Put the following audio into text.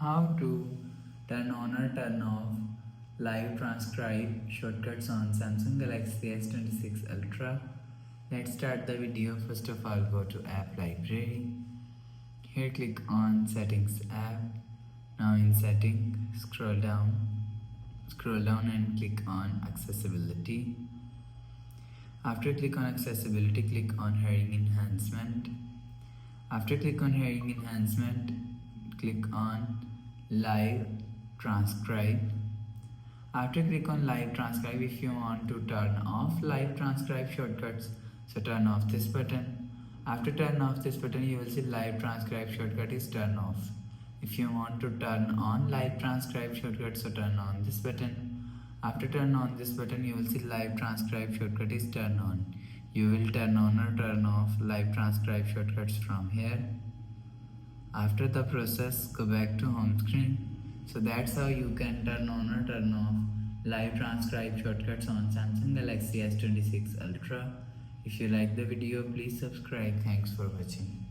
How to turn on or turn off live transcribe shortcuts on Samsung Galaxy S26 Ultra. Let's start the video. First of all, go to App Library. Here click on Settings app. Now in Setting, scroll down and click on Accessibility. After click on Accessibility, click on Hearing Enhancement. After click on Hearing Enhancement, click on Live Transcribe. After click on Live Transcribe, if you want to turn off Live Transcribe shortcuts, so turn off this button. After turn off this button, you will see Live Transcribe shortcut is turned off. If you want to turn on Live Transcribe shortcut, so turn on this button. After turn on this button, you will see Live Transcribe shortcut is turned on. You will turn on or turn off Live Transcribe shortcuts from here. After the process, go back to home screen. So that's how you can turn on or turn off live transcribe shortcuts on Samsung Galaxy S26 Ultra. If you like the video, please subscribe. Thanks for watching.